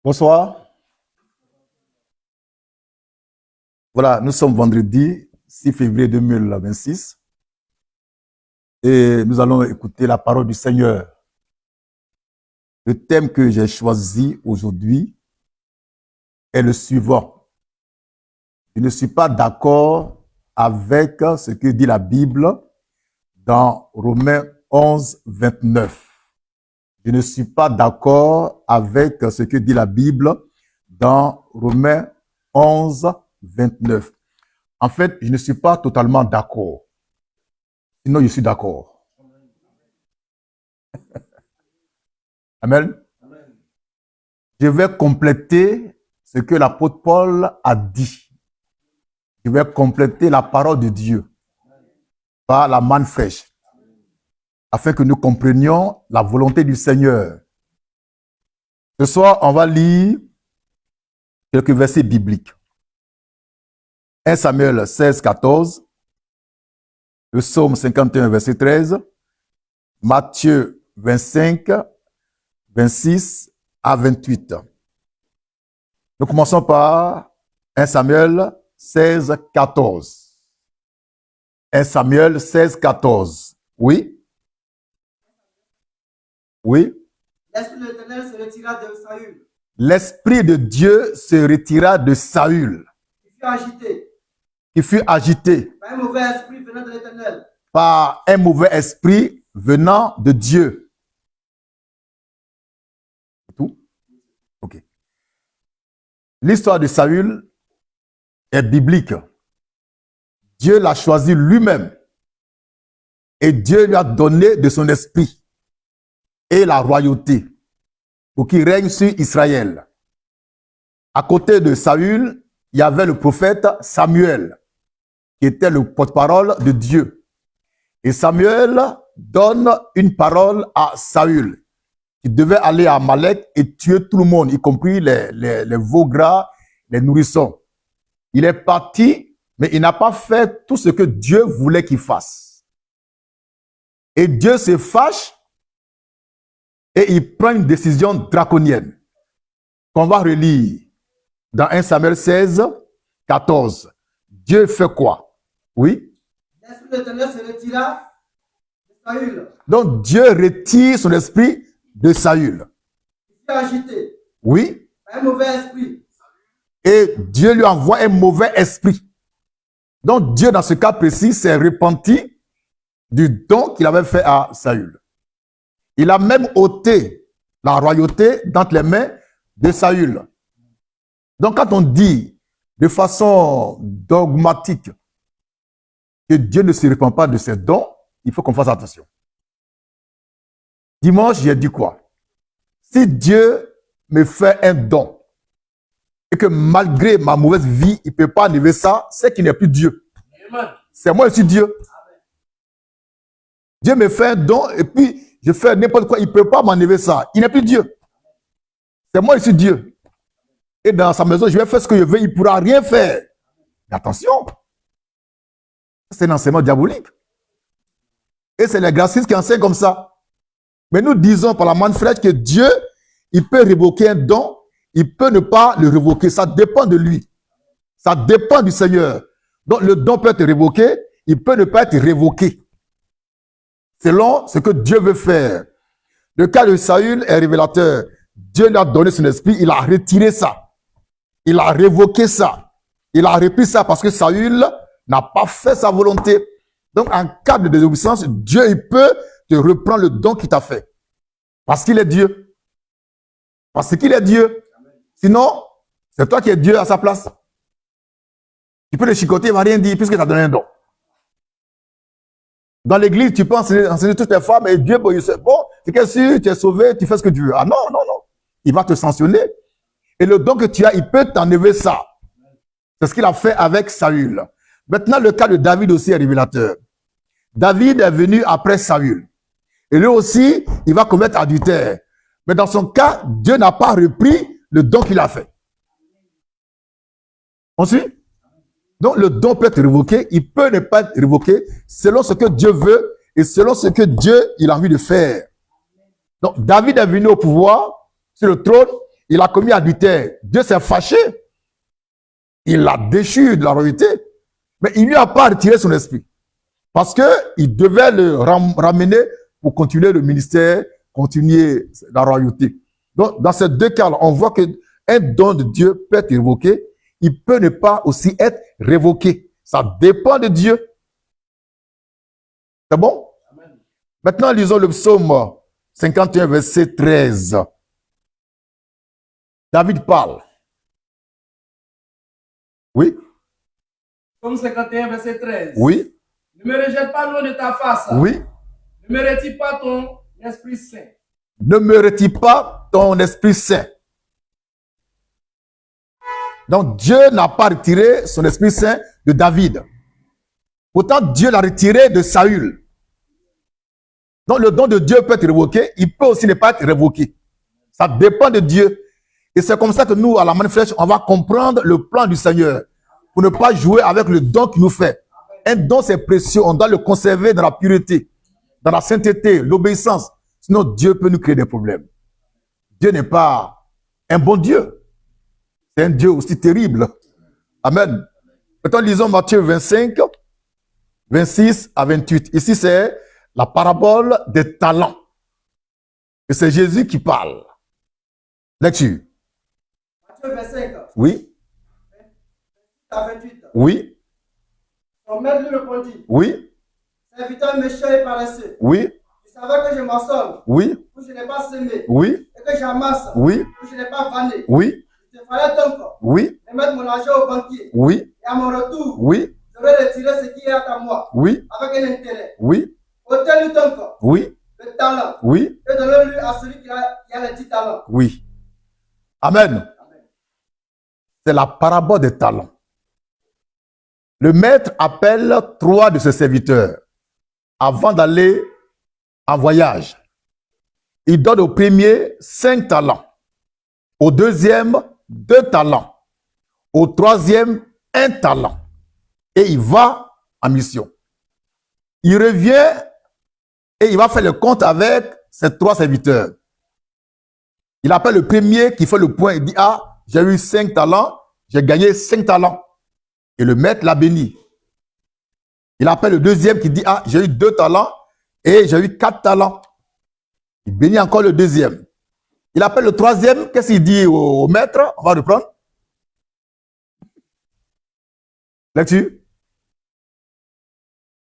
Bonsoir. Voilà, nous sommes vendredi 6 février 2026 et nous allons écouter la parole du Seigneur. Le thème que j'ai choisi aujourd'hui est le suivant. Je ne suis pas d'accord avec ce que dit la Bible dans Romains 11, 29. Je ne suis pas d'accord avec ce que dit la Bible dans Romains 11, 29. En fait, je ne suis pas totalement d'accord. Sinon, je suis d'accord. Amen. Je vais compléter ce que l'apôtre Paul a dit. Je vais compléter la parole de Dieu par la manne fraîche, afin que nous comprenions la volonté du Seigneur. Ce soir, on va lire quelques versets bibliques. 1 Samuel 16, 14, le psaume 51, verset 13, Matthieu 25, 26 à 28. Nous commençons par 1 Samuel 16, 14. 1 Samuel 16, 14. Oui? Oui? L'esprit de l'Éternel se retira de Saül. L'esprit de Dieu se retira de Saül, qui fut agité par un mauvais esprit venant de l'Éternel. Par un mauvais esprit venant de Dieu. C'est tout? Ok. L'histoire de Saül est biblique. Dieu l'a choisi lui-même. Et Dieu lui a donné de son esprit et la royauté pour qu'il règne sur Israël. À côté de Saül, il y avait le prophète Samuel, qui était le porte-parole de Dieu. Et Samuel donne une parole à Saül, qui devait aller à Amalek et tuer tout le monde, y compris les veaux gras, les nourrissons. Il est parti, mais il n'a pas fait tout ce que Dieu voulait qu'il fasse. Et Dieu se fâche et il prend une décision draconienne qu'on va relire dans 1 Samuel 16, 14. Dieu fait quoi? Oui? L'esprit de l'Éternel se retira de Saül. Donc Dieu retire son esprit de Saül. Il fut agité. Oui? Par un mauvais esprit. Et Dieu lui envoie un mauvais esprit. Donc Dieu, dans ce cas précis, s'est repenti du don qu'il avait fait à Saül. Il a même ôté la royauté d'entre les mains de Saül. Donc quand on dit de façon dogmatique que Dieu ne se repent pas de ses dons, il faut qu'on fasse attention. Dimanche, j'ai dit quoi? Si Dieu me fait un don et que malgré ma mauvaise vie, il ne peut pas enlever ça, c'est qu'il n'est plus Dieu. C'est moi, je suis Dieu. Dieu me fait un don et puis je fais n'importe quoi, il ne peut pas m'enlever ça. Il n'est plus Dieu. C'est moi, je suis Dieu. Et dans sa maison, je vais faire ce que je veux, il ne pourra rien faire. Mais attention, c'est un enseignement diabolique. Et c'est les gracistes qui enseignent comme ça. Mais nous disons par la manne fraîche que Dieu, il peut révoquer un don, il peut ne pas le révoquer. Ça dépend de lui. Ça dépend du Seigneur. Donc le don peut être révoqué, il peut ne pas être révoqué. Selon ce que Dieu veut faire. Le cas de Saül est révélateur. Dieu lui a donné son esprit, il a retiré ça. Il a révoqué ça. Il a repris ça parce que Saül n'a pas fait sa volonté. Donc, en cas de désobéissance, Dieu, il peut te reprendre le don qu'il t'a fait. Parce qu'il est Dieu. Parce qu'il est Dieu. Sinon, c'est toi qui es Dieu à sa place. Tu peux le chicoter, il ne va rien dire puisque tu as donné un don. Dans l'église, tu peux enseigner toutes les femmes et Dieu, bon, c'est que si tu es sauvé, tu fais ce que tu veux. Ah non, non, non. Il va te sanctionner. Et le don que tu as, il peut t'enlever ça. C'est ce qu'il a fait avec Saül. Maintenant, le cas de David aussi est révélateur. David est venu après Saül. Et lui aussi, il va commettre adultère. Mais dans son cas, Dieu n'a pas repris le don qu'il a fait. On suit? Donc, le don peut être révoqué, il peut ne pas être révoqué selon ce que Dieu veut et selon ce que Dieu il a envie de faire. Donc, David est venu au pouvoir sur le trône il a commis adultère. Dieu s'est fâché. Il l'a déchu de la royauté. Mais il ne lui a pas retiré son esprit. Parce qu'il devait le ramener pour continuer le ministère, continuer la royauté. Donc, dans ces deux cas-là, on voit qu'un don de Dieu peut être révoqué. Il peut ne pas aussi être révoqué. Ça dépend de Dieu. C'est bon? Amen. Maintenant, lisons le psaume 51, verset 13. David parle. Oui? Psaume 51, verset 13. Oui? Ne me rejette pas loin de ta face. Oui? Ne me retire pas ton Esprit Saint. Ne me retire pas ton Esprit Saint. Donc, Dieu n'a pas retiré son Esprit Saint de David. Pourtant, Dieu l'a retiré de Saül. Donc, le don de Dieu peut être révoqué. Il peut aussi ne pas être révoqué. Ça dépend de Dieu. Et c'est comme ça que nous, à la Manifeste, on va comprendre le plan du Seigneur. Pour ne pas jouer avec le don qu'il nous fait. Un don, c'est précieux. On doit le conserver dans la pureté, dans la sainteté, l'obéissance. Sinon, Dieu peut nous créer des problèmes. Dieu n'est pas un bon Dieu. C'est un Dieu aussi terrible. Amen. Maintenant, lisons Matthieu 25, 26 à 28. Ici, c'est la parabole des talents. Et c'est Jésus qui parle. Lecture. Matthieu 25. Oui. 26 à 28. Oui. Son maître lui répondit. Oui. Serviteur méchant et paresseux. Oui. Tu savais que je moissonne. Oui. Où je n'ai pas semé. Oui. Et que j'amasse. Oui. Où je n'ai pas vanné. Oui. Il te fallait donc Oui. remettre mon argent au banquier. Oui. Et à mon retour, Oui. je vais retirer ce qui est à moi. Oui. Avec un intérêt. Oui. Ôtez-lui donc Oui. le talent. Oui. Et donnez-lui à celui qui a les 10 talents. Oui. Amen. C'est la parabole des talents. Le maître appelle 3 de ses serviteurs avant d'aller en voyage. Il donne au premier 5 talents, au deuxième 2 talents, au troisième 1 talent. Et il va en mission. Il revient et il va faire le compte avec ses 3 serviteurs. Il appelle le premier qui fait le point. Il dit, ah, j'ai eu 5 talents, j'ai gagné 5 talents. Et le maître l'a béni. Il appelle le deuxième qui dit, ah, j'ai eu 2 talents et j'ai eu 4 talents. Il bénit encore le deuxième. Il appelle le troisième, qu'est-ce qu'il dit au maître? On va reprendre. Lecture.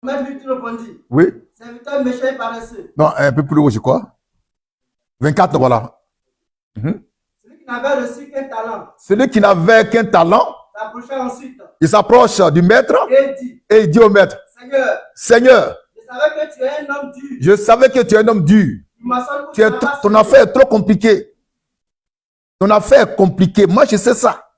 Le maître lui répondit. Oui. Serviteur méchant et paresseux. Non, un peu plus haut, je crois. 24, voilà. Celui qui n'avait reçu qu'un talent. Celui qui n'avait qu'un talent, S'approcha ensuite. il s'approche du maître et il dit au maître, Seigneur, Seigneur, je savais que tu es un homme dur. je savais que tu es un homme dur. Tu m'assures que Ton affaire est trop compliquée. Ton affaire est compliquée. Moi, je sais ça.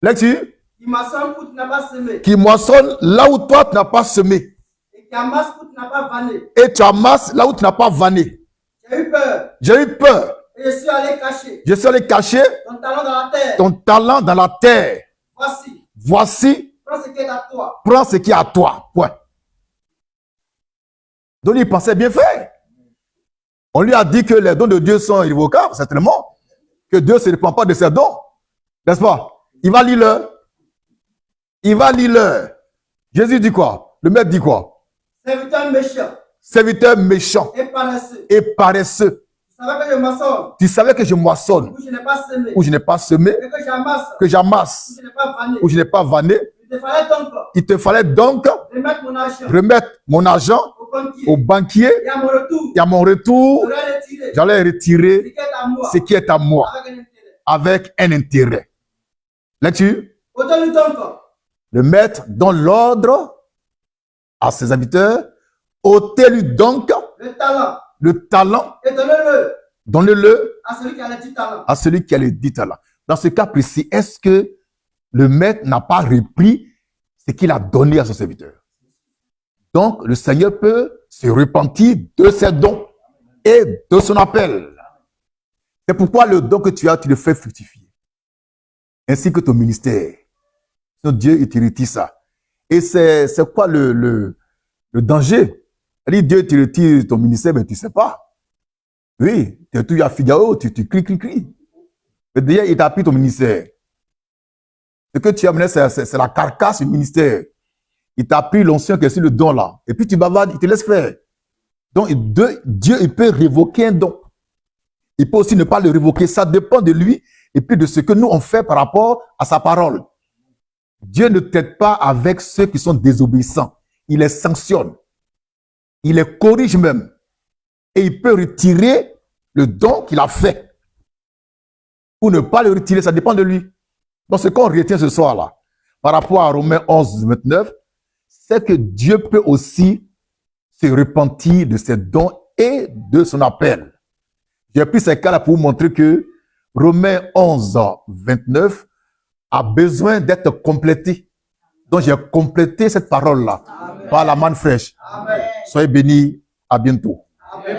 Lecture. Qui moissonne où tu n'as pas semé. Qui moissonne là où toi, tu n'as pas semé. Et qui amasse où tu n'as pas vanné. Et tu amasses là où tu n'as pas vanné. J'ai eu peur. J'ai eu peur. Et je suis allé cacher. Je suis allé cacher Ton talent dans la terre. ton talent dans la terre. Voici. Voici, Prends ce qui est à toi. prends ce qui est à toi. Point. Donc, il pensait bien faire. On lui a dit que les dons de Dieu sont irrévocables, certainement. Que Dieu ne se répand pas de ses dons. N'est-ce pas? Il va lire l'heure. Il va lire l'heure. Jésus dit quoi? Le maître dit quoi? Serviteur méchant. Serviteur méchant Et paresseux. et paresseux. Tu savais que je moissonne. Tu savais que je moissonne Où je n'ai pas semé. où je n'ai pas semé, Et que j'amasse. que j'amasse Où je n'ai pas vanné. où je n'ai pas vanné. Il te fallait donc Il te fallait donc remettre mon argent remettre mon argent au banquier. au banquier Et à mon retour, et à mon retour, j'aurais retiré j'allais ce retirer qui est à moi. ce qui est à moi Avec un intérêt. avec un intérêt. Lecture. Ôtez-lui donc Le maître donne l'ordre à ses serviteurs, ôtez-lui donc le talent. le talent, Et donnez-le donnez-le à celui qui a les 10 talents. à celui qui a les 10 talents. Dans ce cas précis, est-ce que le maître n'a pas repris ce qu'il a donné à son serviteur? Donc, le Seigneur peut se repentir de ses dons et de son appel. C'est pourquoi le don que tu as, tu le fais fructifier. Ainsi que ton ministère. Sinon, Dieu, il te retire ça. Et c'est quoi le danger? C'est-à-dire, Dieu te retire ton ministère, mais tu ne sais pas. Oui, tu es toujours à Figaro, tu cries. Mais déjà, il t'a pris ton ministère. Ce que tu as mené, c'est la carcasse du ministère. Il t'a pris l'ancien qui est sur le don là. Et puis tu bavardes, il te laisse faire. Donc Dieu, il peut révoquer un don. Il peut aussi ne pas le révoquer. Ça dépend de lui et puis de ce que nous on fait par rapport à sa parole. Dieu ne traite pas avec ceux qui sont désobéissants. Il les sanctionne. Il les corrige même. Et il peut retirer le don qu'il a fait. Ou ne pas le retirer, ça dépend de lui. Donc ce qu'on retient ce soir-là, par rapport à Romains 11, 29, c'est que Dieu peut aussi se repentir de ses dons et de son appel. J'ai pris ces cas-là pour vous montrer que Romains 11, 29 a besoin d'être complété. Donc j'ai complété cette parole-là par la manne fraîche. Amen. Soyez bénis, à bientôt. Amen.